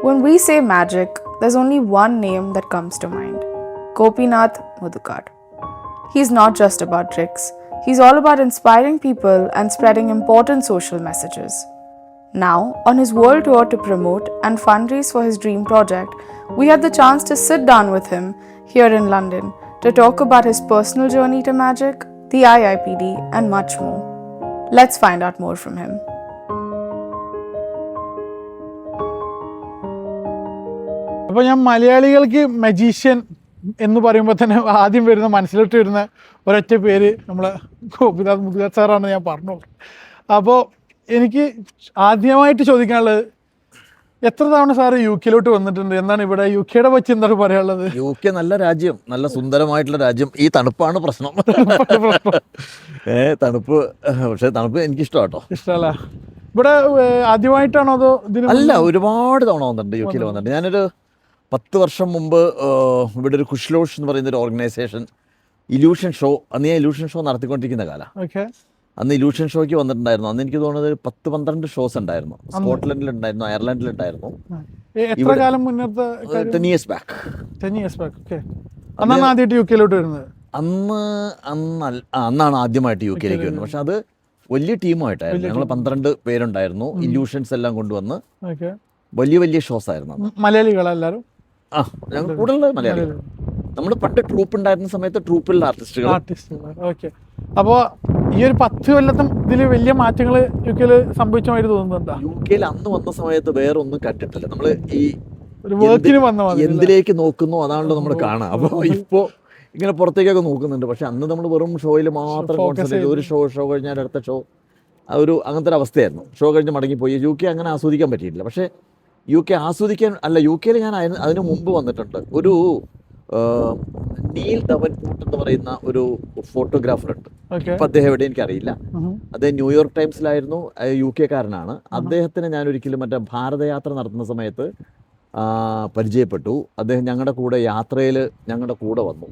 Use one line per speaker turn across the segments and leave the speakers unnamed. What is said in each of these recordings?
When we say magic, there's only one name that comes to mind: Gopinath Mudukar. He's not just about tricks, he's all about inspiring people and spreading important social messages. Now, on his world tour to promote and fundraise for his dream project, we had the chance to sit down with him here in London to talk about his personal journey to magic, the IIPD, and much more. Let's find out more from him.
അപ്പോൾ ഞാൻ മലയാളികൾക്ക് magician എന്ന് പറയുമ്പോൾ തന്നെ ആദ്യം വരുന്ന മനസ്സിലോട്ട് വരുന്ന ഒരൊറ്റ പേര് നമ്മളെ ഗോപിനാഥ് മുതുകാർ സാറാണ് ഞാൻ പറഞ്ഞോളൂ. അപ്പോൾ എനിക്ക് ആദ്യമായിട്ട് ചോദിക്കാനുള്ളത്, എത്ര തവണ സാറ് യു കെയിലോട്ട് വന്നിട്ടുണ്ട്? എന്താണ് ഇവിടെ യു കെയുടെ പറ്റി എന്താണ് പറയാനുള്ളത്?
യു കെ നല്ല രാജ്യം, നല്ല സുന്ദരമായിട്ടുള്ള രാജ്യം. ഈ തണുപ്പാണ് പ്രശ്നം. തണുപ്പ്, പക്ഷേ തണുപ്പ് എനിക്കിഷ്ടം കേട്ടോ.
ഇഷ്ടമല്ല. ഇവിടെ ആദ്യമായിട്ടാണോ അതോ
അല്ല, ഒരുപാട് തവണ വന്നിട്ടുണ്ട് യു കെയിൽ വന്നിട്ടുണ്ട്. ഞാനൊരു 10 വർഷം മുമ്പ് ഇവിടെ ഒരു കുഷ്ലോഷ് എന്ന് പറയുന്ന ഒരു ഓർഗനൈസേഷൻ ഇല്യൂഷൻ ഷോ, അന്ന് ഞാൻ ഇല്യൂഷൻ ഷോ നടത്തിക്കൊണ്ടിരിക്കുന്ന കാലം. അന്ന് ഇല്യൂഷൻ ഷോയ്ക്ക് വന്നിട്ടുണ്ടായിരുന്നു. അന്ന് എനിക്ക് തോന്നുന്നത് 10-12 ഷോസ് ഉണ്ടായിരുന്നു. സ്കോട്ട്ലൻഡിലുണ്ടായിരുന്നു, അയർലൻഡിലുണ്ടായിരുന്നു. 10 years back. അന്നാണ് ആദ്യമായിട്ട് യു കെയിലേക്ക് വരുന്നത്. പക്ഷെ അത് വലിയ ടീമായിട്ടായിരുന്നു. ഞങ്ങൾ 12 പേരുണ്ടായിരുന്നു. ഇല്യൂഷൻസ് എല്ലാം കൊണ്ടുവന്ന് വലിയ വലിയ ഷോസ് ആയിരുന്നു.
മലയാളികളെല്ലാവരും?
ഞങ്ങൾ കൂടുതൽ മലയാളികൾ. നമ്മൾ പണ്ട് ട്രൂപ്പ് ഉണ്ടായിരുന്ന സമയത്ത് ട്രൂപ്പിലുള്ള ആർട്ടിസ്റ്റുകൾ.
അപ്പോൾ ഈ ഒരു 10 കൊല്ലത്തും ഇതിൽ വലിയ മാറ്റങ്ങൾ യു കെയിൽ സംഭവിച്ചതായിട്ട് തോന്നുന്നുണ്ടോ?
യു കെയിൽ അന്ന് വന്ന സമയത്ത് വേറെ ഒന്നും കണ്ടിട്ടില്ല. നമ്മൾ ഈ
എന്തിലേക്ക്
നോക്കുന്നു അതാണല്ലോ നമ്മൾ കാണുക. അപ്പോൾ ഇപ്പോൾ ഇങ്ങനെ പുറത്തേക്കൊക്കെ നോക്കുന്നുണ്ട്. പക്ഷെ അന്ന് നമ്മൾ വെറും ഷോയിൽ മാത്രം കോൺസെൻട്രേറ്റ്. ഒരു ഷോ കഴിഞ്ഞാൽ അടുത്ത ഷോ, ഒരു അങ്ങനത്തെ ഒരു അവസ്ഥയായിരുന്നു. ഷോ കഴിഞ്ഞ് മടങ്ങിപ്പോയി. യു കെ അങ്ങനെ ആസ്വദിക്കാൻ പറ്റിയിട്ടില്ല. പക്ഷേ യു കെ ആസ്വദിക്കാൻ അല്ല, യു കെയിൽ ഞാൻ അതിന് മുമ്പ് വന്നിട്ടുണ്ട്. ഒരു നീൽ ധവൻപോർട്ട് എന്ന് പറയുന്ന ഒരു ഫോട്ടോഗ്രാഫർ ഉണ്ട്. ഇപ്പം അദ്ദേഹം എവിടെ എനിക്കറിയില്ല. അദ്ദേഹം ന്യൂയോർക്ക് ടൈംസിലായിരുന്നു. യു കെക്കാരനാണ്. അദ്ദേഹത്തിന് ഞാൻ ഒരിക്കലും മറ്റേ ഭാരതയാത്ര നടത്തുന്ന സമയത്ത് പരിചയപ്പെട്ടു. അദ്ദേഹം ഞങ്ങളുടെ കൂടെ യാത്രയിൽ ഞങ്ങളുടെ കൂടെ വന്നു.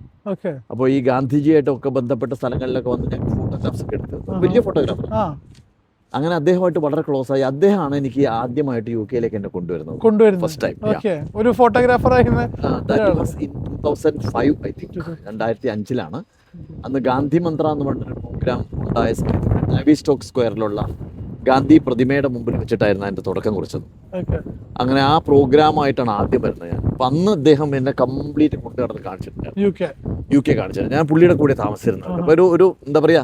അപ്പോൾ ഈ ഗാന്ധിജിയായിട്ടൊക്കെ ബന്ധപ്പെട്ട സ്ഥലങ്ങളിലൊക്കെ വന്ന് ഞങ്ങൾ ഫോട്ടോഗ്രാഫ്സ് ഒക്കെ എടുത്തത്. വലിയ ഫോട്ടോഗ്രാഫർ. അങ്ങനെ അദ്ദേഹമായിട്ട് വളരെ ക്ലോസ് ആയി. അദ്ദേഹമാണ് എനിക്ക് ആദ്യമായിട്ട് യു കെയിലേക്ക് എന്നെ കൊണ്ടുവരുന്നത്. ഫസ്റ്റ് ടൈം
ഒരു ഫോട്ടോഗ്രാഫർ.
2005 ഐ തിങ്ക്, 2005 അന്ന് ഗാന്ധി മന്ത്ര എന്ന് പറഞ്ഞൊരു പ്രോഗ്രാം ഉണ്ടായ സമയത്ത് നാവി സ്റ്റോക്ക് സ്ക്വയറിലുള്ള ഗാന്ധി പ്രതിമയുടെ മുമ്പിൽ വെച്ചിട്ടായിരുന്നു അതിൻ്റെ തുടക്കം കുറിച്ചത്. അങ്ങനെ ആ പ്രോഗ്രാമായിട്ടാണ് ആദ്യം വരുന്നത് ഞാൻ. അപ്പം അന്ന് അദ്ദേഹം എന്നെ കംപ്ലീറ്റ് കൊണ്ടുനടന്ന് കാണിച്ചിട്ടുണ്ട്. യു കെ കാണിച്ചത്. ഞാൻ പുള്ളിയുടെ കൂടെ താമസിച്ചിരുന്നത്. അപ്പോൾ ഒരു എന്താ പറയുക,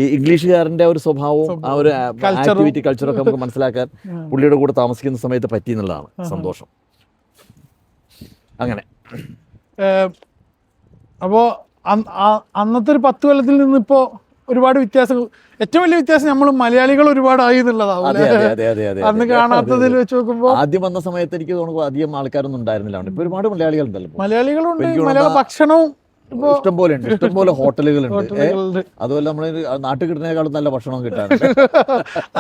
ഈ ഇംഗ്ലീഷുകാരൻ്റെ ഒരു സ്വഭാവവും ആ ഒരു ആക്ടിവിറ്റി കൾച്ചറൊക്കെ നമുക്ക് മനസ്സിലാക്കാൻ പുള്ളിയുടെ കൂടെ താമസിക്കുന്ന സമയത്ത് പറ്റി എന്നുള്ളതാണ് സന്തോഷം. അങ്ങനെ
അപ്പോൾ അന്നത്തെ ഒരു 10 കൊല്ലത്തിൽ നിന്ന് ഇപ്പോൾ ഒരുപാട് വ്യത്യാസം. ഏറ്റവും വലിയ വ്യത്യാസം നമ്മൾ മലയാളികൾ ഒരുപാടായി എന്നുള്ളതാവും. അന്ന് കാണാത്തതിൽ വെച്ച് നോക്കുമ്പോൾ
ആദ്യം വന്ന സമയത്ത് എനിക്ക് തോന്നുന്നു അധികം ആൾക്കാരൊന്നും ഉണ്ടായിരുന്നില്ല. ഇപ്പൊ ഒരുപാട് മലയാളികളുണ്ടല്ലോ.
മലയാളികളുണ്ട്. മലയാള ഭക്ഷണവും
ഇഷ്ടംപോലെ ഉണ്ട്. ഇഷ്ടംപോലെ ഹോട്ടലുകളുണ്ട്. അതുപോലെ നമ്മൾ നാട്ടിൽ കിട്ടുന്നതിനേക്കാളും നല്ല ഭക്ഷണം കിട്ടാറുണ്ട്.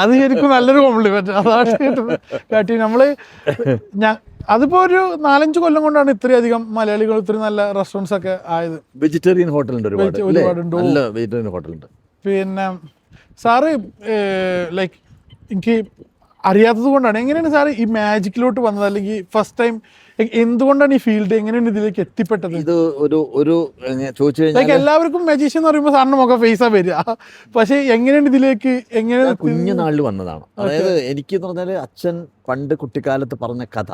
അത് ശരിക്കും നല്ലൊരു കോംപ്ലിമെന്റ്. അതാണ് നമ്മള് അതിപ്പോ ഒരു 4-5 കൊല്ലം കൊണ്ടാണ് ഇത്രയധികം മലയാളികൾ ഇത്രയും നല്ല റെസ്റ്റോറൻറ്റ്സ് ഒക്കെ ആയത്.
വെജിറ്റേറിയൻ ഹോട്ടലുണ്ട് ഒരുപാട്. നല്ല വെജിറ്റേറിയൻ ഹോട്ടലുണ്ട്.
പിന്നെ സാറ് ലൈക്ക് എനിക്ക് അറിയാത്തത് കൊണ്ടാണ്, എങ്ങനെയാണ് സാറ് ഈ മാജിക്കിലോട്ട് വന്നത്? അല്ലെങ്കിൽ ഫസ്റ്റ് ടൈം എന്തുകൊണ്ടാണ് ഈ ഫീൽഡ്, എങ്ങനെയാണ് ഇതിലേക്ക് എത്തിപ്പെട്ടത്?
ഇത് ഒരു ചോദിച്ചു കഴിഞ്ഞാൽ
എല്ലാവർക്കും മജീഷ്യൻ എന്ന് പറയുമ്പോൾ സാറിന് മുഖം ഫേസാ വരിക. പക്ഷെ എങ്ങനെയാണ് ഇതിലേക്ക്
കുഞ്ഞുനാളിൽ വന്നതാണ്. അതായത് എനിക്ക് എന്ന് പറഞ്ഞാൽ അച്ഛൻ പണ്ട് കുട്ടിക്കാലത്ത് പറഞ്ഞ കഥ,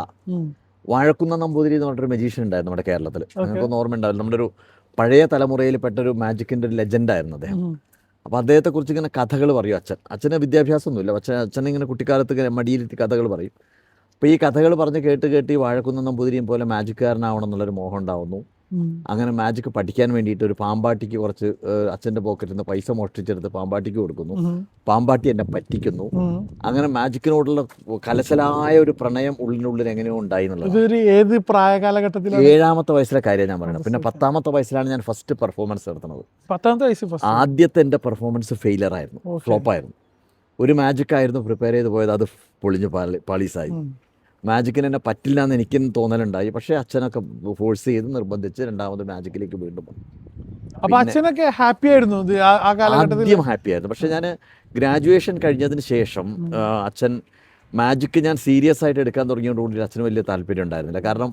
വാഴക്കുന്ന നമ്പൂതിരി എന്ന് പറഞ്ഞൊരു മജീഷ്യൻ ഉണ്ടായിരുന്നു നമ്മുടെ കേരളത്തിൽ. നിങ്ങൾക്കൊന്നും ഓർമ്മ ഉണ്ടാവില്ല. നമ്മുടെ ഒരു പഴയ തലമുറയിൽ പെട്ട ഒരു മാജിക്കിന്റെ ഒരു ലെജൻഡായിരുന്നു അദ്ദേഹം. അപ്പോൾ അദ്ദേഹത്തെക്കുറിച്ച് ഇങ്ങനെ കഥകൾ പറയും അച്ഛന് വിദ്യാഭ്യാസമൊന്നുമില്ല. പക്ഷേ അച്ഛനിങ്ങനെ കുട്ടിക്കാലത്ത് ഇങ്ങനെ മടിയിരുത്തി കഥകൾ പറയും. അപ്പോൾ ഈ കഥകൾ പറഞ്ഞ് കേട്ട് ഈ വാഴക്കുന്ന നമ്പൂതിരിയും പോലെ മാജിക്കാരനാവണം എന്നുള്ളൊരു മോഹം ഉണ്ടാവുന്നു. അങ്ങനെ മാജിക് പഠിക്കാൻ വേണ്ടിയിട്ട് ഒരു പാമ്പാട്ടിക്ക് കുറച്ച് അച്ഛൻ്റെ പോക്കറ്റിൽ നിന്ന് പൈസ മോഷ്ടിച്ചെടുത്ത് പാമ്പാട്ടിക്ക് കൊടുക്കുന്നു. പാമ്പാട്ടി എന്നെ പറ്റിക്കുന്നു. അങ്ങനെ മാജിക്കിനോടുള്ള കലശലായ ഒരു പ്രണയം ഉള്ളിനുള്ളിൽ എങ്ങനെയോ ഉണ്ടായി എന്നുള്ളത്.
ഏത് പ്രായകാലഘട്ടത്തിൽ?
7ാമത്തെ വയസ്സിലെ കാര്യം ഞാൻ പറയുന്നത്. പിന്നെ 10ാമത്തെ വയസ്സിലാണ് ഞാൻ ഫസ്റ്റ് പെർഫോമൻസ് നടത്തുന്നത്.
10ാമത്തെ വയസ്സ്
ആദ്യത്തെ എൻ്റെ പെർഫോമൻസ് ഫെയിലർ ആയിരുന്നു, ഫ്ലോപ്പായിരുന്നു. ഒരു മാജിക് ആയിരുന്നു പ്രിപ്പയർ ചെയ്ത് പോയത്, അത് പൊളിഞ്ഞു പാളീസായി. മാജിക്കിന് എന്നെ പറ്റില്ല എന്ന് എനിക്കും തോന്നലുണ്ടായി. പക്ഷേ അച്ഛനൊക്കെ ഫോഴ്സ് ചെയ്ത് നിർബന്ധിച്ച് 2ാമത് മാജിക്കിലേക്ക് വീണ്ടും വന്നു.
അപ്പോൾ അച്ഛനൊക്കെ ഹാപ്പി ആയിരുന്നു ആ കാലഘട്ടത്തിൽ?
ആദ്യം ഹാപ്പി ആയിരുന്നു. പക്ഷേ ഞാൻ ഗ്രാജുവേഷൻ കഴിഞ്ഞതിന് ശേഷം അച്ഛൻ മാജിക്ക് ഞാൻ സീരിയസ് ആയിട്ട് എടുക്കാൻ തുടങ്ങിയതോടുകൂടി അച്ഛന് വലിയ താല്പര്യം ഉണ്ടായിരുന്നില്ല. കാരണം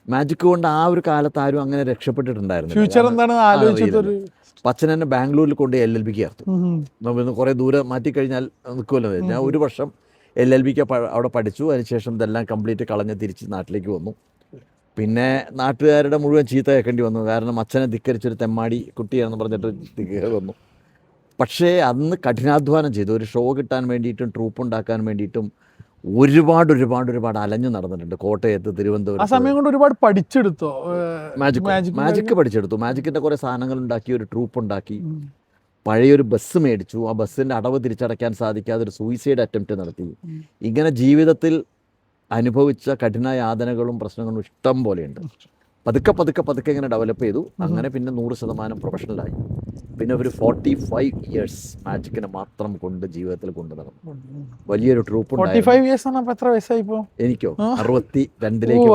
മാജിക് കൊണ്ട് ആ ഒരു കാലത്ത് ആരും അങ്ങനെ രക്ഷപ്പെട്ടിട്ടുണ്ടായിരുന്നില്ല.
ഫ്യൂച്ചർ എന്താണെന്ന് ആലോചിച്ചതൊരു
അപ്പം അച്ഛൻ എന്നെ ബാംഗ്ലൂരിൽ കൊണ്ട് LLBക്ക് ചേർത്തു. നമ്മൾ കുറേ ദൂരം മാറ്റിക്കഴിഞ്ഞാൽ നിൽക്കുമല്ലോ. ഞാൻ ഒരു വർഷം LLBക്ക് അവിടെ പഠിച്ചു. അതിനുശേഷം ഇതെല്ലാം കംപ്ലീറ്റ് കളഞ്ഞ് തിരിച്ച് നാട്ടിലേക്ക് വന്നു. പിന്നെ നാട്ടുകാരുടെ മുഴുവൻ ചീത്ത കേൾക്കേണ്ടി വന്നു. കാരണം അച്ഛനെ ധിക്കരിച്ചൊരു തെമ്മാടി കുട്ടിയാണെന്ന് പറഞ്ഞിട്ട് വന്നു. പക്ഷേ അന്ന് കഠിനാധ്വാനം ചെയ്തു. ഒരു ഷോ കിട്ടാൻ വേണ്ടിയിട്ടും ട്രൂപ്പ് ഉണ്ടാക്കാൻ വേണ്ടിയിട്ടും ഒരുപാട് അലഞ്ഞു നടന്നിട്ടുണ്ട്. കോട്ടയത്ത്, തിരുവനന്തപുരം.
ആ സമയം കൊണ്ട് ഒരുപാട് പഠിച്ചെടുത്തോ?
മാജിക്ക് പഠിച്ചെടുത്തു. മാജിക്കിൻ്റെ കുറേ സാധനങ്ങൾ ഉണ്ടാക്കി, ഒരു ട്രൂപ്പ് ഉണ്ടാക്കി, പഴയൊരു ബസ് മേടിച്ചു. ആ ബസ്സിൻ്റെ അടവ് തിരിച്ചടയ്ക്കാൻ സാധിക്കാതെ ഒരു സൂയിസൈഡ് അറ്റംപ്റ്റ് നടത്തി. ഇങ്ങനെ ജീവിതത്തിൽ അനുഭവിച്ച കഠിന യാതനകളും പ്രശ്നങ്ങളും ഇഷ്ടം പോലെയുണ്ട്. പതുക്കെ ഇങ്ങനെ ഡെവലപ്പ് ചെയ്തു. അങ്ങനെ പിന്നെ 100% പ്രൊഫഷണലായി. പിന്നെ ഒരു 45 ഇയേഴ്സ് മാജിക്കിനെ മാത്രം കൊണ്ട് ജീവിതത്തിൽ കൊണ്ടു നടന്നു. വലിയൊരു ട്രൂപ്പ് ഉണ്ടായിരുന്നു.
45 ഇയേഴ്സ് ആണ്. എത്ര വയസ്സായി ഇപ്പോൾ?
എനിക്കോ 62ലേക്ക്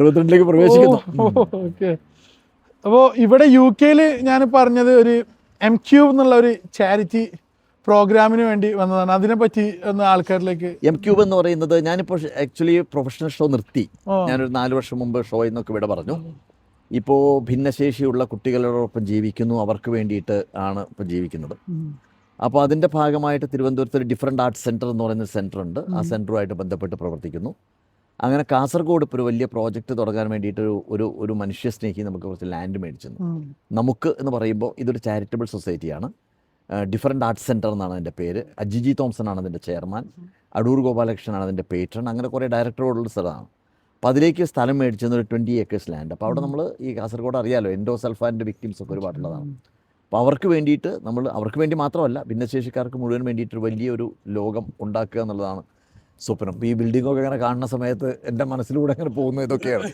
62ലേക്ക്
പ്രവേശിക്കുന്നു.
അപ്പോൾ ഇവിടെ UK ഞാൻ പറഞ്ഞത് ഒരു M-Cube എന്നുള്ള ഒരു ചാരിറ്റി പ്രോഗ്രാമിന് വേണ്ടി വന്നതാണ്. അതിനെപ്പറ്റി ഒന്ന് ആൾക്കാരിലേക്ക്.
M-Cube എന്ന് പറയുന്നത്, ഞാനിപ്പോൾ ആക്ച്വലി പ്രൊഫഷണൽ ഷോ നിർത്തി. ഞാനൊരു 4 വർഷം മുമ്പ് ഷോയിൽ നിന്നൊക്കെ ഇവിടെ പറഞ്ഞു. ഇപ്പോൾ ഭിന്നശേഷിയുള്ള കുട്ടികളോടൊപ്പം ജീവിക്കുന്നു, അവർക്ക് വേണ്ടിയിട്ട് ആണ് ഇപ്പോൾ ജീവിക്കുന്നത്. അപ്പോൾ അതിൻ്റെ ഭാഗമായിട്ട് തിരുവനന്തപുരത്ത് ഒരു ഡിഫറെൻ്റ് ആർട്സ് സെൻറ്റർ എന്ന് പറയുന്ന സെൻറ്റർ ഉണ്ട്. ആ സെൻറ്ററുമായിട്ട് ബന്ധപ്പെട്ട് പ്രവർത്തിക്കുന്നു. അങ്ങനെ കാസർഗോഡ് ഇപ്പോൾ ഒരു വലിയ പ്രോജക്റ്റ് തുടങ്ങാൻ വേണ്ടിയിട്ട് ഒരു മനുഷ്യ സ്നേഹി നമുക്ക് കുറച്ച് ലാൻഡ് മേടിച്ചു. നമുക്ക് എന്ന് പറയുമ്പോൾ ഇതൊരു ചാരിറ്റബിൾ സൊസൈറ്റിയാണ്. ഡിഫറെൻ്റ് ആർട്സ് സെൻറ്റർ എന്നാണ് അതിൻ്റെ പേര്. അജിജി തോംസൺ ആണ് അതിൻ്റെ ചെയർമാൻ. അടൂർ ഗോപാലകൃഷ്ണനാണ് അതിൻ്റെ പേട്രൺ. അങ്ങനെ കുറേ ഡയറക്ടറോടുള്ള സ്ഥലമാണ്. അപ്പോൾ അതിലേക്ക് സ്ഥലം മേടിച്ചെന്നൊരു 20 ഏക്കേഴ്സ് ലാൻഡ്. അപ്പോൾ അവിടെ നമ്മൾ ഈ കാസർഗോഡ് അറിയാലോ, എൻഡോസൾഫാൻ്റെ വിക്ടിംസ് ഒക്കെ ഒരുപാടുള്ളതാണ്. അപ്പോൾ അവർക്ക് വേണ്ടിയിട്ട് അവർക്ക് വേണ്ടി മാത്രമല്ല, ഭിന്നശേഷിക്കാർക്ക് മുഴുവൻ വേണ്ടിയിട്ട് വലിയൊരു ലോകം ഉണ്ടാക്കുക എന്നുള്ളതാണ് സ്വപ്നം. ഇപ്പോൾ ഈ ബിൽഡിങ്ങൊക്കെ അങ്ങനെ കാണുന്ന സമയത്ത് എൻ്റെ മനസ്സിലൂടെ അങ്ങനെ പോകുന്നത് ഇതൊക്കെയാണ്.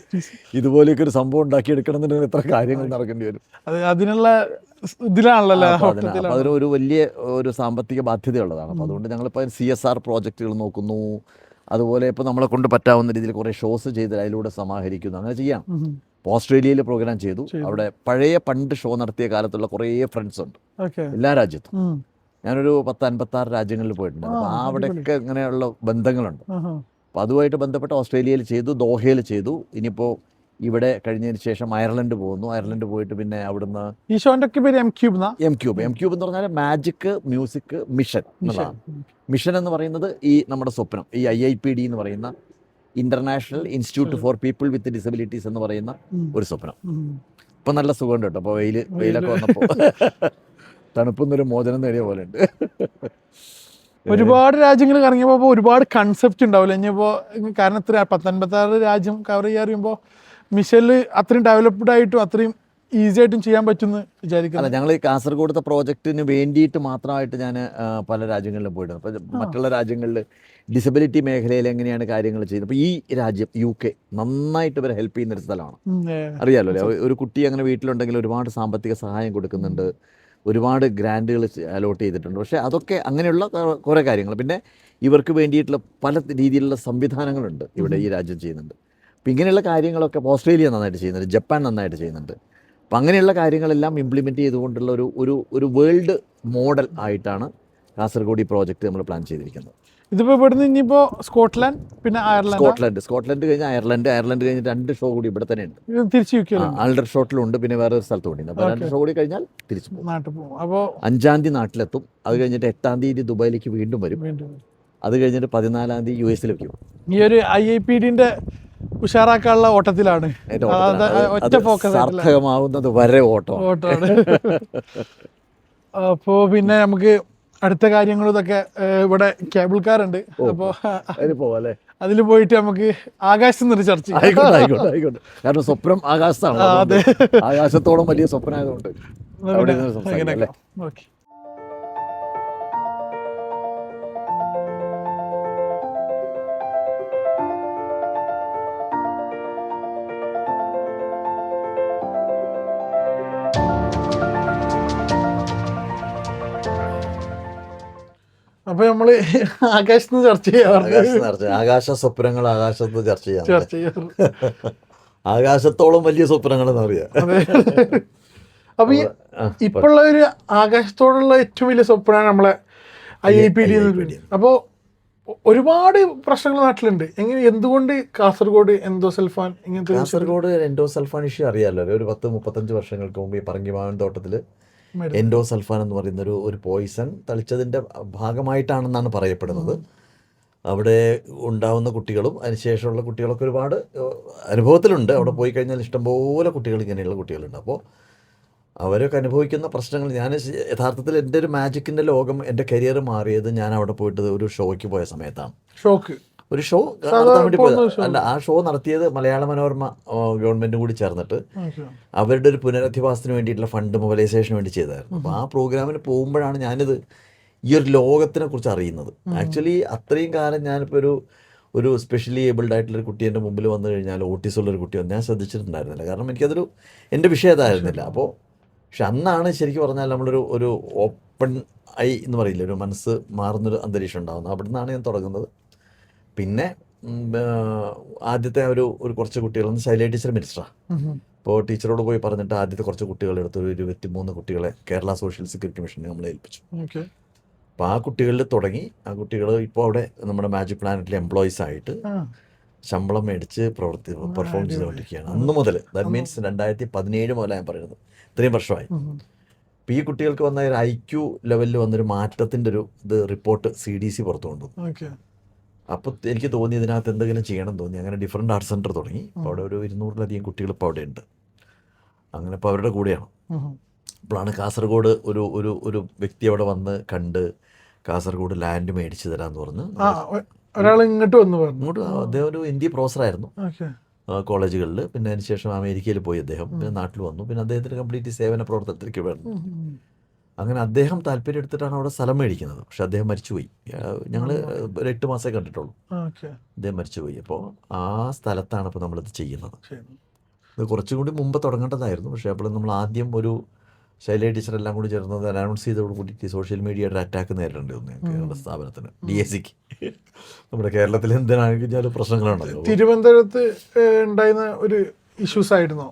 ഇതുപോലെയൊക്കെ ഒരു സംഭവം ഉണ്ടാക്കിയെടുക്കണമെന്നുണ്ടെങ്കിൽ എത്ര കാര്യങ്ങൾ നടക്കേണ്ടി വരും.
അതിനുള്ള ഇതിലാണല്ലോ.
അതിനൊരു വലിയ ഒരു സാമ്പത്തിക ബാധ്യതയുള്ളതാണ്. അപ്പോൾ അതുകൊണ്ട് ഞങ്ങളിപ്പോൾ CSR പ്രോജക്റ്റുകൾ നോക്കുന്നു. അതുപോലെ ഇപ്പോൾ നമ്മളെ കൊണ്ട് പറ്റാവുന്ന രീതിയിൽ കുറേ ഷോസ് ചെയ്ത് അതിലൂടെ സമാഹരിക്കുന്നു. അങ്ങനെ ചെയ്യാം. ഓസ്ട്രേലിയയിൽ പ്രോഗ്രാം ചെയ്തു. അവിടെ പണ്ട് ഷോ നടത്തിയ കാലത്തുള്ള കുറേ ഫ്രണ്ട്സ് ഉണ്ട് എല്ലാ രാജ്യത്തും. ഞാനൊരു 10-56 രാജ്യങ്ങളിൽ പോയിട്ടുണ്ട്. അപ്പോൾ അവിടെയൊക്കെ ഇങ്ങനെയുള്ള ബന്ധങ്ങളുണ്ട്. അപ്പോൾ അതുമായിട്ട് ബന്ധപ്പെട്ട് ഓസ്ട്രേലിയയിൽ ചെയ്തു, ദോഹയിൽ ചെയ്തു. ഇനിയിപ്പോൾ ഇവിടെ കഴിഞ്ഞതിന് ശേഷം അയർലൻഡ് പോകുന്നു. അയർലൻഡ് പോയിട്ട് പിന്നെ അവിടുന്ന്
ഈ ഷോൻ്റെ ഒക്കെ പേര് M-Cube
എന്ന് പറഞ്ഞാൽ മാജിക് മ്യൂസിക് മിഷൻ എന്നുള്ളതാണ്. മിഷൻ എന്ന് പറയുന്നത് ഈ നമ്മുടെ സ്വപ്നം, ഈ IIPD എന്ന് പറയുന്ന international institute for people with disabilities എന്ന് പറയുന്ന ഒരു സ്വപ്നം. ഇപ്പം നല്ല സുഖമുണ്ട് കേട്ടോ. അപ്പോൾ വെയിലൊക്കെ വന്നപ്പോൾ തണുപ്പൊന്നൊരു മോചനം നേടിയ പോലെ ഉണ്ട്.
ഒരുപാട് രാജ്യങ്ങൾ കറങ്ങിയപ്പോൾ ഒരുപാട് കൺസെപ്റ്റ് ഉണ്ടാവില്ല ഇനിയിപ്പോൾ. കാരണം 56 രാജ്യം കവർ ചെയ്യാൻ അറിയുമ്പോൾ മിഷനിൽ അത്രയും ഡെവലപ്ഡ് ആയിട്ടും അത്രയും ഈസി ആയിട്ടും ചെയ്യാൻ പറ്റുമെന്ന് വിചാരിക്കുന്നു.
ഞങ്ങൾ ഈ കാസർഗോഡത്തെ പ്രോജക്റ്റിന് വേണ്ടിയിട്ട് മാത്രമായിട്ട് ഞാൻ പല രാജ്യങ്ങളിലും പോയിട്ടുണ്ട്. അപ്പോൾ മറ്റുള്ള രാജ്യങ്ങളിൽ ഡിസബിലിറ്റി മേഖലയിൽ എങ്ങനെയാണ് കാര്യങ്ങൾ ചെയ്യുന്നത്. അപ്പോൾ ഈ രാജ്യം UK നന്നായിട്ട് ഇവരെ ഹെൽപ്പ് ചെയ്യുന്നൊരു സ്ഥലമാണ്. അറിയാമല്ലോ അല്ലേ? ഒരു കുട്ടി അങ്ങനെ വീട്ടിലുണ്ടെങ്കിൽ ഒരുപാട് സാമ്പത്തിക സഹായം കൊടുക്കുന്നുണ്ട്, ഒരുപാട് ഗ്രാൻഡുകൾ അലോട്ട് ചെയ്തിട്ടുണ്ട്. പക്ഷേ അതൊക്കെ അങ്ങനെയുള്ള കുറേ കാര്യങ്ങൾ. പിന്നെ ഇവർക്ക് വേണ്ടിയിട്ടുള്ള പല രീതിയിലുള്ള സംവിധാനങ്ങളുണ്ട് ഇവിടെ ഈ രാജ്യം ചെയ്യുന്നുണ്ട്. അപ്പം ഇങ്ങനെയുള്ള കാര്യങ്ങളൊക്കെ ഓസ്ട്രേലിയ നന്നായിട്ട് ചെയ്യുന്നുണ്ട്, ജപ്പാൻ നന്നായിട്ട് ചെയ്യുന്നുണ്ട്. അപ്പം അങ്ങനെയുള്ള കാര്യങ്ങളെല്ലാം ഇംപ്ലിമെൻറ്റ് ചെയ്തുകൊണ്ടുള്ള ഒരു വേൾഡ് മോഡൽ ആയിട്ടാണ് കാസർഗോഡ് ഈ പ്രോജക്റ്റ് നമ്മൾ പ്ലാൻ ചെയ്തിരിക്കുന്നത്.
ഇതിപ്പോൾ ഇവിടുന്ന് ഇനിയിപ്പോൾ സ്കോട്ട്ലാൻഡ്, പിന്നെ
സ്കോട്ട്ലാൻഡ് കഴിഞ്ഞ് അയർലൻഡ് കഴിഞ്ഞ് 2 ഷോ കൂടി ഇവിടെ തന്നെ ഉണ്ട്.
തിരിച്ച് UK
ആൾഡർഷോട്ടിലുണ്ട്, പിന്നെ വേറെ ഒരു സ്ഥലത്ത് കൂടി. അപ്പോൾ 2 ഷോ കൂടി കഴിഞ്ഞാൽ തിരിച്ചു പോകും.
നാട്ടിൽ പോകും. അപ്പോൾ
5-ാം തീയതി നാട്ടിലെത്തും. അത് കഴിഞ്ഞിട്ട് 8-ാം തീയതി ദുബായിലേക്ക് വീണ്ടും വരും. അത് കഴിഞ്ഞിട്ട് 14-ാം തീയതി US വയ്ക്കും.
ഈ ഒരു IIPD ഉഷാറാക്കാനുള്ള ഓട്ടത്തിലാണ്.
സാർത്ഥകമാവുന്നത് വരെ ഓട്ടമാണ്.
അപ്പോൾ പിന്നെ നമുക്ക് അടുത്ത കാര്യങ്ങളും ഇതൊക്കെ ഇവിടെ കേബിൾ കാർ ഉണ്ട്. അപ്പോൾ അതിൽ പോയിട്ട് നമുക്ക് ആകാശത്ത് നിന്ന് ചർച്ച ചെയ്യാം.
ആയിക്കോട്ടെ. കാരണം സ്വപ്നം ആകാശത്താണ്. ആകാശത്തോളം വലിയ സ്വപ്നമായതുകൊണ്ട്
ഓക്കെ. അപ്പൊ നമ്മള് ആകാശത്ത് ചർച്ച ചെയ്യാറുണ്ട്.
ആകാശ സ്വപ്നങ്ങൾ ആകാശത്ത് ചർച്ച ചെയ്യാം. ആകാശത്തോളം വലിയ സ്വപ്നങ്ങൾ എന്ന് പറയാ.
അപ്പൊ ഇപ്പോഴുള്ള ഒരു ആകാശത്തോടുള്ള ഏറ്റവും വലിയ സ്വപ്നമാണ് നമ്മളെ IIPD. അപ്പോൾ ഒരുപാട് പ്രശ്നങ്ങൾ നാട്ടിലുണ്ട്. എന്തുകൊണ്ട് കാസർഗോഡ് എൻഡോസൾഫാൻ ഇങ്ങനത്തെ?
കാസർഗോഡ് എൻഡോസൾഫാൻ ഇഷ്യൂ അറിയാമല്ലോ. ഒരു 10-35 വർഷങ്ങൾക്ക് മുമ്പ് ഈ പറങ്കിമാവൻ തോട്ടത്തിൽ എൻഡോസൾഫാൻ എന്ന് പറയുന്ന ഒരു പോയിസൺ തളിച്ചതിൻ്റെ ഭാഗമായിട്ടാണെന്നാണ് പറയപ്പെടുന്നത്. അവിടെ ഉണ്ടാവുന്ന കുട്ടികളും അതിനുശേഷമുള്ള കുട്ടികളൊക്കെ ഒരുപാട് അനുഭവത്തിലുണ്ട്. അവിടെ പോയി കഴിഞ്ഞാൽ ഇഷ്ടംപോലെ കുട്ടികൾ ഇങ്ങനെയുള്ള കുട്ടികളുണ്ട്. അപ്പോൾ അവരൊക്കെ അനുഭവിക്കുന്ന പ്രശ്നങ്ങൾ, ഞാൻ യഥാർത്ഥത്തിൽ എൻ്റെ ഒരു മാജിക്കിൻ്റെ ലോകം, എൻ്റെ കരിയർ മാറിയത് ഞാൻ അവിടെ പോയിട്ട് ഒരു ഷോയ്ക്ക് പോയ സമയത്താണ്. ഒരു ഷോ നടത്താൻ വേണ്ടി പോയത് അല്ല, ആ ഷോ നടത്തിയത് മലയാള മനോരമ ഗവൺമെൻറ്റും കൂടി ചേർന്നിട്ട് അവരുടെ ഒരു പുനരധിവാസത്തിന് വേണ്ടിയിട്ടുള്ള ഫണ്ട് മൊബിലൈസേഷന് വേണ്ടി ചെയ്തായിരുന്നു. അപ്പോൾ ആ പ്രോഗ്രാമിന് പോകുമ്പോഴാണ് ഞാനിത് ഈ ഒരു ലോകത്തിനെ കുറിച്ച് അറിയുന്നത്. ആക്ച്വലി അത്രയും കാലം ഞാനിപ്പോൾ ഒരു സ്പെഷ്യലി ഏബിൾഡ് ആയിട്ടുള്ളൊരു കുട്ടി എൻ്റെ മുമ്പിൽ വന്നു കഴിഞ്ഞാൽ, ഓട്ടിസമുള്ളൊരു കുട്ടി വന്ന് ഞാൻ ശ്രദ്ധിച്ചിട്ടുണ്ടായിരുന്നില്ല. കാരണം എനിക്കതൊരു എൻ്റെ വിഷയം അതായിരുന്നില്ല. അപ്പോൾ പക്ഷെ അന്നാണ് ശരിക്കും പറഞ്ഞാൽ ഒരു ഓപ്പൺ ഐ എന്ന് പറയില്ല, ഒരു മനസ്സ് മാറുന്നൊരു അന്തരീക്ഷം ഉണ്ടാകുന്നത്. അവിടെ നിന്നാണ് ഞാൻ തുടങ്ങുന്നത്. പിന്നെ ആദ്യത്തെ ഒരു കുറച്ച് കുട്ടികളൊന്ന് ശൈല ടീച്ചർ മിനിസ്റ്ററാണ്. അപ്പോൾ ടീച്ചറോട് പോയി പറഞ്ഞിട്ട് ആദ്യത്തെ കുറച്ച് കുട്ടികളെടുത്ത് ഒരു 23 കുട്ടികളെ കേരള സോഷ്യൽ സെക്യൂരിറ്റി മിഷനെ നമ്മളെ ഏൽപ്പിച്ചു. അപ്പോൾ ആ കുട്ടികളിൽ തുടങ്ങി. ആ കുട്ടികൾ ഇപ്പോൾ അവിടെ നമ്മുടെ മാജിക് പ്ലാനറ്റിലെ എംപ്ലോയീസ് ആയിട്ട് ശമ്പളം മേടിച്ച് പെർഫോം ചെയ്തുകൊണ്ടിരിക്കുകയാണ് അന്ന് മുതൽ. ദാറ്റ് മീൻസ് 2017 മുതലാണ് ഞാൻ പറയുന്നത്. ഇത്രയും വർഷമായി. അപ്പോൾ ഈ കുട്ടികൾക്ക് വന്ന ഒരു IQ ലെവലിൽ വന്നൊരു മാറ്റത്തിൻ്റെ റിപ്പോർട്ട് CDC പുറത്തു കൊണ്ടുവന്നു. അപ്പോൾ എനിക്ക് തോന്നി ഇതിനകത്ത് എന്തെങ്കിലും ചെയ്യണം തോന്നി. അങ്ങനെ ഡിഫറെൻ്റ് ആർട്സ് സെൻറ്റർ തുടങ്ങി. അപ്പോൾ അവിടെ ഒരു 200-ലധികം കുട്ടികൾ ഇപ്പോൾ അവിടെ ഉണ്ട്. അങ്ങനെ ഇപ്പോൾ അവരുടെ കൂടെയാണ്. അപ്പോഴാണ് കാസർഗോഡ് ഒരു വ്യക്തി അവിടെ വന്ന് കണ്ട് കാസർഗോഡ് ലാൻഡ് മേടിച്ച് തരാമെന്ന് പറഞ്ഞ്
ഒരാൾ ഇങ്ങോട്ട്
അദ്ദേഹം ഒരു ഹിന്ദി പ്രൊഫസറായിരുന്നു കോളേജുകളിൽ. പിന്നെ അതിനുശേഷം അമേരിക്കയിൽ പോയി അദ്ദേഹം. പിന്നെ നാട്ടിൽ വന്നു. പിന്നെ അദ്ദേഹത്തിന് കംപ്ലീറ്റ് സേവന പ്രവർത്തനത്തിലേക്ക് വേണം. അങ്ങനെ അദ്ദേഹം താല്പര്യം എടുത്തിട്ടാണ് അവിടെ സ്ഥലം മേടിക്കുന്നത്. പക്ഷെ അദ്ദേഹം മരിച്ചുപോയി. ഞങ്ങൾ ഒരു 8 മാസമേ കണ്ടിട്ടുള്ളൂ. അദ്ദേഹം മരിച്ചുപോയി. അപ്പോൾ ആ സ്ഥലത്താണ് ഇപ്പോൾ നമ്മളിത് ചെയ്യുന്നത്. ഇത് കുറച്ചും കൂടി മുമ്പ് തുടങ്ങേണ്ടതായിരുന്നു. പക്ഷേ അപ്പോൾ നമ്മൾ ആദ്യം ഒരു ശൈല ടീച്ചറെല്ലാം കൂടി ചേർന്നത് അനൗൺസ് ചെയ്തതോട് കൂടി സോഷ്യൽ മീഡിയയുടെ അറ്റാക്ക് നേരിടേണ്ടി വന്നു ഞങ്ങളുടെ സ്ഥാപനത്തിന്, DACക്ക്. നമ്മുടെ കേരളത്തിൽ എന്തിനാണെങ്കിലും പ്രശ്നങ്ങളുണ്ടല്ലോ.
തിരുവനന്തപുരത്ത് ഉണ്ടായിരുന്ന ഒരു ഇഷ്യൂസ് ആയിരുന്നോ?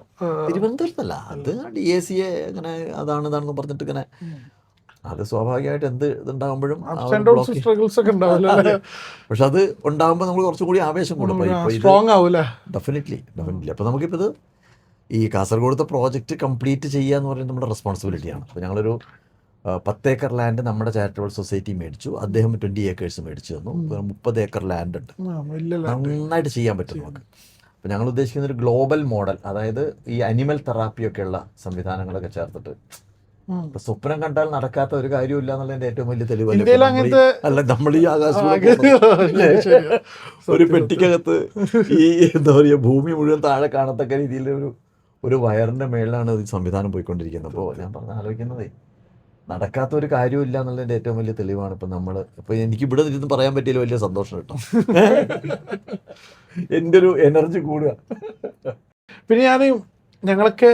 തിരുവനന്തപുരത്തല്ല, അത് DACയെ അങ്ങനെ ഇതാണെന്ന് പറഞ്ഞിട്ട് ഇങ്ങനെ, അത് സ്വാഭാവികമായിട്ട് എന്ത് ഇതുണ്ടാകുമ്പോഴും പക്ഷെ അത് ഉണ്ടാകുമ്പോൾ നമ്മൾ കുറച്ചും കൂടി ആവേശം കൂടും. ഡെഫിനറ്റ്ലി. അപ്പോൾ നമുക്കിപ്പോൾ ഇത് ഈ കാസർഗോഡത്തെ പ്രോജക്റ്റ് കംപ്ലീറ്റ് ചെയ്യുക എന്ന് പറയുന്നത് നമ്മുടെ റെസ്പോൺസിബിലിറ്റിയാണ്. അപ്പോൾ ഞങ്ങളൊരു 10 ഏക്കർ ലാൻഡ് നമ്മുടെ ചാരിറ്റബിൾ സൊസൈറ്റി മേടിച്ചു. അദ്ദേഹം 20 ഏക്കേഴ്സ് മേടിച്ചു തന്നു. 30 ഏക്കർ ലാൻഡ് ഉണ്ട്. നന്നായിട്ട് ചെയ്യാൻ പറ്റും നമുക്ക്. അപ്പോൾ ഞങ്ങൾ ഉദ്ദേശിക്കുന്ന ഒരു ഗ്ലോബൽ മോഡൽ, അതായത് ഈ അനിമൽ തെറാപ്പിയൊക്കെയുള്ള സംവിധാനങ്ങളൊക്കെ ചേർത്തിട്ട്. ഇപ്പൊ സ്വപ്നം കണ്ടാൽ നടക്കാത്ത ഒരു കാര്യമില്ല എന്നുള്ളതിന്റെ ഏറ്റവും വലിയ തെളിവല്ല. അല്ല, നമ്മൾ ഈ ഒരു പെട്ടിക്കകത്ത് ഈ എന്താ പറയുക, ഭൂമി മുഴുവൻ താഴെ കാണത്തക്ക രീതിയിൽ ഒരു വയറിന്റെ മേളിലാണ് ഈ സംവിധാനം പോയിക്കൊണ്ടിരിക്കുന്നത്. അപ്പോൾ ഞാൻ ആലോചിക്കുന്നതേ, നടക്കാത്ത ഒരു കാര്യമില്ല എന്നുള്ളതിന്റെ ഏറ്റവും വലിയ തെളിവാണ് ഇപ്പം നമ്മൾ. ഇപ്പം എനിക്ക് ഇവിടെ ഇരുന്ന് പറയാൻ പറ്റിയതിൽ വലിയ സന്തോഷം കിട്ടും. എൻ്റെ ഒരു എനർജി കൂടുക.
പിന്നെ ഞങ്ങളൊക്കെ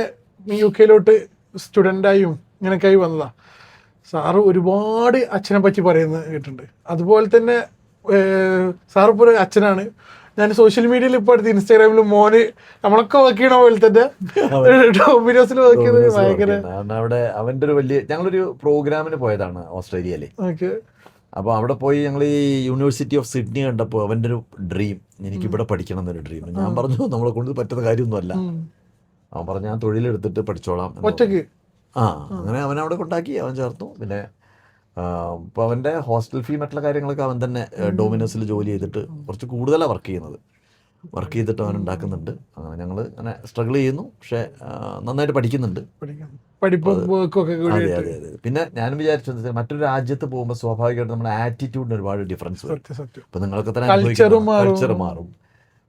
UK സ്റ്റുഡൻ്റായും ഇങ്ങനെയൊക്കെയായി വന്നതാണ്. സാറ് ഒരുപാട് അച്ഛനെ പറ്റി പറയുന്നത് കേട്ടിട്ടുണ്ട്. അതുപോലെ തന്നെ സാറ് ഇപ്പോൾ ഒരു അച്ഛനാണ്. ഞാൻ സോഷ്യൽ മീഡിയയിൽ ഇപ്പോൾ അടുത്ത് ഇൻസ്റ്റാഗ്രാമിൽ മോന് നമ്മളൊക്കെ വർക്ക് ചെയ്യണ പോലെ തന്നെ ഡൊമിനോസിൽ വർക്ക് ചെയ്തത് ഭയങ്കര.
അവിടെ അവൻ്റെ ഒരു വലിയ, ഞങ്ങളൊരു പ്രോഗ്രാമിന് പോയതാണ് ഓസ്ട്രേലിയയിൽ. അപ്പോൾ അവിടെ പോയി ഞങ്ങൾ ഈ യൂണിവേഴ്സിറ്റി ഓഫ് സിഡ്നി കണ്ടപ്പോൾ അവൻ്റെ ഒരു ഡ്രീം, എനിക്കിവിടെ പഠിക്കണം എന്നൊരു ഡ്രീം. ഞാൻ പറഞ്ഞു നമ്മളെ കൊണ്ട് പറ്റുന്ന കാര്യമൊന്നുമല്ല. അവൻ പറഞ്ഞു ഞാൻ തൊഴിലെടുത്തിട്ട് പഠിച്ചോളാം ഒറ്റയ്ക്ക്. അങ്ങനെ അവനവിടെ കൊണ്ടാക്കി, അവൻ ചേർത്തു. പിന്നെ ഇപ്പോൾ അവൻ്റെ ഹോസ്റ്റൽ ഫീ മറ്റുള്ള കാര്യങ്ങളൊക്കെ അവൻ തന്നെ ഡൊമിനോസിൽ ജോലി ചെയ്തിട്ട് കുറച്ച് കൂടുതലാണ് വർക്ക് ചെയ്തിട്ട് അവൻ ഉണ്ടാക്കുന്നുണ്ട്. അങ്ങനെ ഞങ്ങൾ അങ്ങനെ സ്ട്രഗിൾ ചെയ്യുന്നു. പക്ഷേ നന്നായിട്ട് പഠിക്കുന്നുണ്ട്. അതെ അതെ അതെ. പിന്നെ ഞാൻ വിചാരിച്ചത് മറ്റൊരു രാജ്യത്ത് പോകുമ്പോൾ സ്വാഭാവികമായിട്ട് നമ്മുടെ ആറ്റിറ്റ്യൂഡിന് ഒരുപാട് ഡിഫറൻസ് വരും. ഇപ്പം നിങ്ങൾക്ക് തന്നെ കൾച്ചർ മാറും,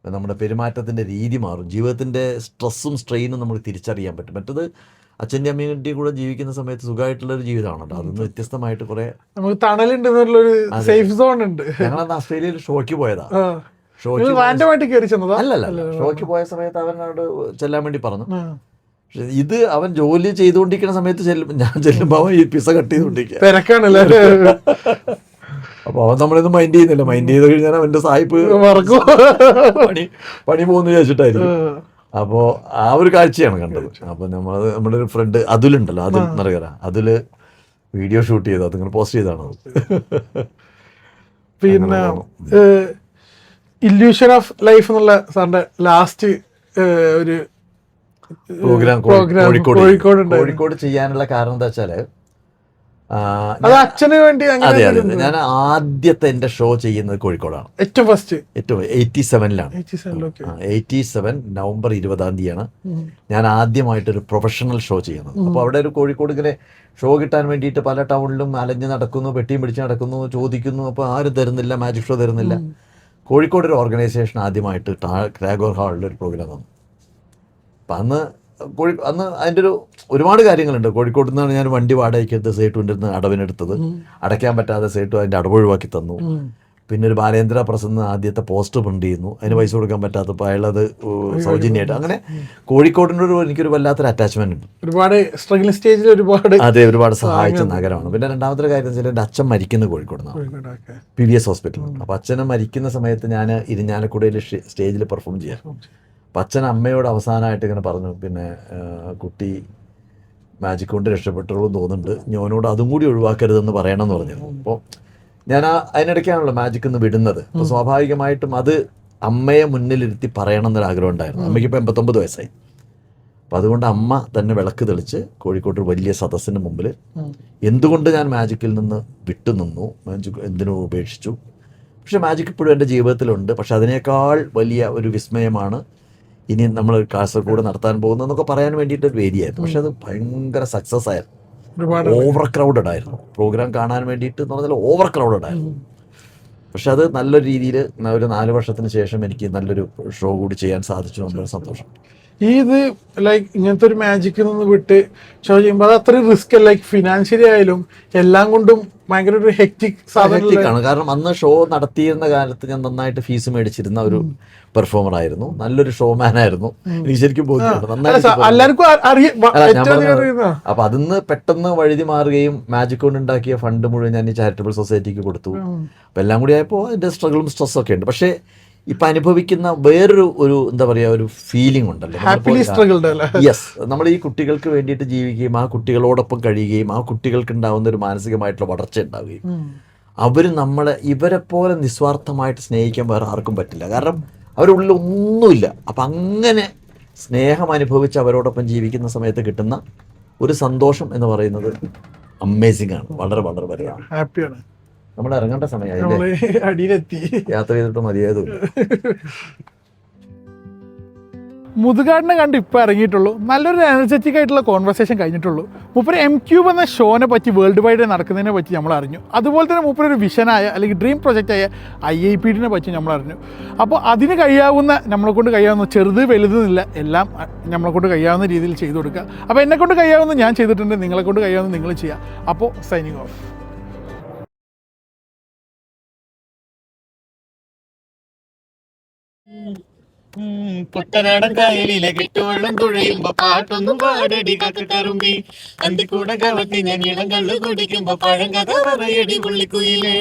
നമ്മുടെ പെരുമാറ്റത്തിൻ്റെ രീതി മാറും, ജീവിതത്തിൻ്റെ സ്ട്രെസ്സും സ്ട്രെയിനും നമുക്ക് തിരിച്ചറിയാൻ പറ്റും. മറ്റത് അച്ഛൻ്റെ അമ്മയുടെ കൂടെ ജീവിക്കുന്ന സമയത്ത് സുഖമായിട്ടുള്ളൊരു ജീവിതമാണല്ലോ. അതൊന്ന് വ്യത്യസ്തമായിട്ട് കുറെ നമുക്ക് തണലുണ്ട്, സേഫ് സോൺ ഉണ്ട്. ഞങ്ങളന്ന് ഓസ്ട്രേലിയയിൽ ഷോയ്ക്ക് പോയതാ. അല്ലല്ല, ഷോയ്ക്ക് പോയ സമയത്ത് അവനോട് ചെല്ലാൻ വേണ്ടി പറഞ്ഞു. പക്ഷെ ഇത് അവൻ ജോലി ചെയ്തുകൊണ്ടിരിക്കുന്ന സമയത്ത് ഞാൻ ചെല്ലുമ്പോൾ അവൻ ഈ പിസ കട്ട് ചെയ്തുകൊണ്ടിരിക്കുക. അപ്പോൾ അവൻ നമ്മളിന്ന് മൈൻഡ് ചെയ്യുന്നില്ല. മൈൻഡ് ചെയ്ത് കഴിഞ്ഞാൽ അവൻ്റെ സായിപ്പ് പണി പോകുന്ന വിചാരിച്ചിട്ടായിരിക്കും. അപ്പോൾ ആ ഒരു കാഴ്ചയാണ് കണ്ടത്. അപ്പോൾ നമ്മുടെ ഒരു ഫ്രണ്ട് അതുലുണ്ടല്ലോ, അതുൽ എന്നറിയാം. വീഡിയോ ഷൂട്ട് ചെയ്തു, അതിങ്ങനെ പോസ്റ്റ് ചെയ്താണ്.
പിന്നെ ഇല്യൂഷൻ ഓഫ് ലൈഫ് എന്നുള്ള സാറിന്റെ ലാസ്റ്റ് ഒരു
പ്രോഗ്രാം കോഴിക്കോട് ചെയ്യാനുള്ള കാരണം എന്താ വെച്ചാല്,
അത് അച്ഛന് വേണ്ടി.
അതെ അതെ, ഞാൻ ആദ്യത്തെ എന്റെ ഷോ ചെയ്യുന്നത് കോഴിക്കോടാണ്.
ഏറ്റവും ഫസ്റ്റ്
87 നവംബർ 20 ഞാൻ ആദ്യമായിട്ടൊരു പ്രൊഫഷണൽ ഷോ ചെയ്യുന്നത്. അപ്പോൾ അവിടെ ഒരു കോഴിക്കോട് ഇങ്ങനെ ഷോ കിട്ടാൻ വേണ്ടിയിട്ട് പല ടൗണിലും അലഞ്ഞ് നടക്കുന്നു, പെട്ടിയും പിടിച്ച് നടക്കുന്നു, ചോദിക്കുന്നു. അപ്പോൾ ആരും തരുന്നില്ല, മാജിക് ഷോ തരുന്നില്ല. കോഴിക്കോട് ഒരു ഓർഗനൈസേഷൻ ആദ്യമായിട്ട് ടാഗോർ ഹാളിൽ ഒരു പ്രോഗ്രാം തന്നു. അപ്പം അന്ന് അതിൻ്റെ ഒരുപാട് കാര്യങ്ങളുണ്ട്. കോഴിക്കോട് നിന്നാണ് ഞാൻ വണ്ടി വാടകയ്ക്ക് എടുത്ത് സേട്ടുവിൻ്റെ അടുത്ത് അടവിനെടുത്തത്. അടയ്ക്കാൻ പറ്റാതെ സേട്ടു അതിൻ്റെ അടവ് ഒഴിവാക്കി തന്നു. പിന്നെ ഒരു ബാലേന്ദ്ര പ്രസന്ന് ആദ്യത്തെ പോസ്റ്റ് പ്രിന്റ് ചെയ്യുന്നു, അതിന് പൈസ കൊടുക്കാൻ പറ്റാത്തപ്പോൾ അയാളത് സൗജന്യമായിട്ട്. അങ്ങനെ കോഴിക്കോടിനൊരു എനിക്കൊരു വല്ലാത്തൊരു അറ്റാച്ച്മെന്റ് ഉണ്ട്.
ഒരുപാട് സ്ട്രഗിൾ സ്റ്റേജിൽ
ഒരുപാട് സഹായിച്ച നഗരമാണ്. പിന്നെ രണ്ടാമത്തെ കാര്യം വെച്ചാൽ എൻ്റെ അച്ഛൻ മരിക്കുന്നത് കോഴിക്കോടിനാണ്, PVS ഹോസ്പിറ്റലിൽ. അപ്പോൾ അച്ഛനെ മരിക്കുന്ന സമയത്ത് ഞാൻ ഇരിഞ്ഞാലക്കുടയിൽ സ്റ്റേജിൽ പെർഫോം ചെയ്യാം. അപ്പം അച്ഛൻ അമ്മയോട് അവസാനമായിട്ട് ഇങ്ങനെ പറഞ്ഞു, പിന്നെ കുട്ടി മാജിക് കൊണ്ട് രക്ഷപ്പെട്ടുള്ളൂ തോന്നുന്നുണ്ട്, ഞാനോട് അതും കൂടി ഒഴിവാക്കരുതെന്ന് പറയണമെന്ന് പറഞ്ഞിരുന്നു. അപ്പോൾ ഞാൻ അതിനിടയ്ക്കാണല്ലോ മാജിക് നിന്ന് വിടുന്നത്. അപ്പോൾ സ്വാഭാവികമായിട്ടും അത് അമ്മയെ മുന്നിലിരുത്തി പറയണം എന്നൊരാഗ്രഹം ഉണ്ടായിരുന്നു. അമ്മയ്ക്ക് ഇപ്പോൾ 89 വയസ്സായി. അപ്പം അതുകൊണ്ട് അമ്മ തന്നെ വിളക്ക് തെളിച്ച് കോഴിക്കോട്ട് വലിയ സദസ്സിന് മുമ്പിൽ എന്തുകൊണ്ട് ഞാൻ മാജിക്കിൽ നിന്ന് വിട്ടുനിന്നു, മാജിക് എന്തിനു ഉപേക്ഷിച്ചു, പക്ഷെ മാജിക് ഇപ്പോഴും എൻ്റെ ജീവിതത്തിലുണ്ട്, പക്ഷെ അതിനേക്കാൾ വലിയ ഒരു വിസ്മയമാണ് ഇനി നമ്മൾ കാസർഗോഡ് നടത്താൻ പോകുന്നതെന്നൊക്കെ പറയാൻ വേണ്ടിയിട്ടൊരു വേദിയായിരുന്നു. പക്ഷെ അത് ഭയങ്കര സക്സസ് ആയിരുന്നു. ഓവർ ക്രൗഡഡ് ആയിരുന്നു. പ്രോഗ്രാം കാണാൻ വേണ്ടിയിട്ട് എന്ന് പറഞ്ഞാൽ ഓവർ ക്രൗഡഡ് ആയിരുന്നു. പക്ഷെ അത് നല്ലൊരു രീതിയിൽ ഒരു 4 വർഷത്തിന് ശേഷം എനിക്ക് നല്ലൊരു ഷോ കൂടി ചെയ്യാൻ സാധിച്ചു. വളരെ സന്തോഷം.
ഇത് ലൈക്ക് ഇങ്ങനത്തെ ഒരു മാജിക്കിൽ നിന്ന് വിട്ട് ഷോ ചെയ്യുമ്പോൾ അത് അത്രയും റിസ്ക്, ലൈക്ക് ഫിനാൻഷ്യലി ആയാലും എല്ലാം കൊണ്ടും ഭയങ്കര ഒരു ഹെക്റ്റിക്
സാധനമാണ്. കാരണം അന്ന് ഷോ നടത്തിയിരുന്ന കാലത്ത് ഞാൻ നന്നായിട്ട് ഫീസ് മേടിച്ചിരുന്ന ഒരു പെർഫോമർ ആയിരുന്നു, നല്ലൊരു ഷോമാൻ ആയിരുന്നു. എനിക്ക് ശരിക്കും അപ്പൊ അതിന്ന് പെട്ടെന്ന് വഴുതി മാറുകയും മാജിക് കൊണ്ട് ഉണ്ടാക്കിയ ഫണ്ട് മുഴുവൻ ഞാൻ ഈ ചാരിറ്റബിൾ സൊസൈറ്റിക്ക് കൊടുത്തു. അപ്പൊ എല്ലാം കൂടി ആയപ്പോൾ അതിന്റെ സ്ട്രഗിളും സ്ട്രെസ്സും ഒക്കെ ഉണ്ട്. പക്ഷേ ഇപ്പൊ അനുഭവിക്കുന്ന വേറൊരു എന്താ പറയാ ഒരു ഫീലിംഗ് ഉണ്ടല്ലോ. യെസ്, നമ്മൾ ഈ കുട്ടികൾക്ക് വേണ്ടിയിട്ട് ജീവിക്കുകയും ആ കുട്ടികളോടൊപ്പം കഴിയുകയും ആ കുട്ടികൾക്ക് ഉണ്ടാവുന്ന ഒരു മാനസികമായിട്ടുള്ള വളർച്ച ഉണ്ടാവുകയും അവർ ഇവരെ പോലെ നിസ്വാർത്ഥമായിട്ട് സ്നേഹിക്കാൻ വേറെ ആർക്കും പറ്റില്ല. കാരണം അവരുള്ളിൽ ഒന്നുമില്ല. അപ്പം അങ്ങനെ സ്നേഹം അനുഭവിച്ച് അവരോടൊപ്പം ജീവിക്കുന്ന സമയത്ത് കിട്ടുന്ന ഒരു സന്തോഷം എന്ന് പറയുന്നത് അമേസിംഗ് ആണ്. വളരെ വളരെ വളരെ
ഹാപ്പിയാണ്.
നമ്മൾ ഇറങ്ങേണ്ട സമയമായി, യാത്ര ചെയ്തിട്ട് മതിയായതുമില്ല.
മുതുകാടിനെ കണ്ട് ഇപ്പോൾ ഇറങ്ങിയിട്ടുള്ളൂ. നല്ലൊരു എനർജറ്റിക് ആയിട്ടുള്ള കോൺവെർസേഷൻ കഴിഞ്ഞിട്ടുള്ളൂ. മൂപ്പര് M-Cube എന്ന ഷോനെ പറ്റി വേൾഡ് വൈഡ് നടക്കുന്നതിനെ പറ്റി നമ്മൾ അറിഞ്ഞു. അതുപോലെ തന്നെ മൂപ്പര് ഒരു വിഷനായ അല്ലെങ്കിൽ ഡ്രീം പ്രൊജക്റ്റായ IIPD പറ്റി നമ്മൾ അറിഞ്ഞു. അപ്പോൾ അതിന് കഴിയാവുന്ന നമ്മളെ കൊണ്ട് കഴിയാവുന്ന ചെറുത് വലുതെന്നില്ല, എല്ലാം നമ്മളെ കൊണ്ട് കഴിയാവുന്ന രീതിയിൽ ചെയ്തു കൊടുക്കുക. അപ്പോൾ എന്നെ കൊണ്ട് കഴിയാവുന്ന ഞാൻ ചെയ്തിട്ടുണ്ട്, നിങ്ങളെ കൊണ്ട് കഴിയാവുന്ന നിങ്ങൾ ചെയ്യുക. അപ്പോൾ സൈനിങ് ഓഫ്.
കുട്ടനാടൻ കായലിലെ കെട്ടുവെള്ളം തുഴയുമ്പോ പാട്ടൊന്നും പാടടി കറുമ്പി അന്തിക്കൂടെ കവത്തി ഞാൻ ഇളം കള്ളു കുടിക്കുമ്പോ പഴങ്കഥ പറയടി പുള്ളിക്കുയിലേ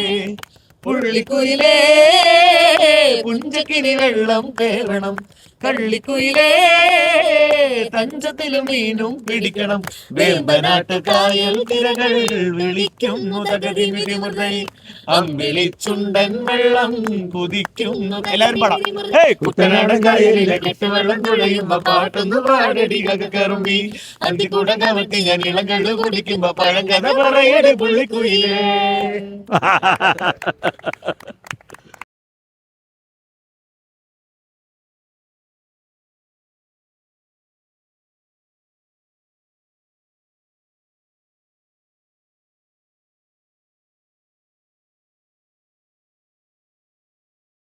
പുള്ളിക്കുയിലേ പുഞ്ചക്കിനി വെള്ളം കേറണം കള്ളിക്കുയിലേ തഞ്ചത്തിലും മീനും പിടിക്കണം വേമ്പനാട്ട് കായൽ തിരകൾ വിളിക്കുന്നു തകതിമിതിമുറൈ അമ്പിളിച്ചുണ്ടൻ വെള്ളം കുതിക്കുന്നു. എല്ലാവരും പാടാം. കുട്ടനാടൻ കായലിലെ കെട്ടുവെള്ളം തുഴയുമ്പോ പാട്ടൊന്ന് പാടടി കറുമ്പി അന്തിക്കൂടെ കവത്തി ഞാൻ ഇളം കള്ളു കുടിക്കുമ്പോ പഴങ്കഥ പറയടി പുള്ളിക്കുയിലേ.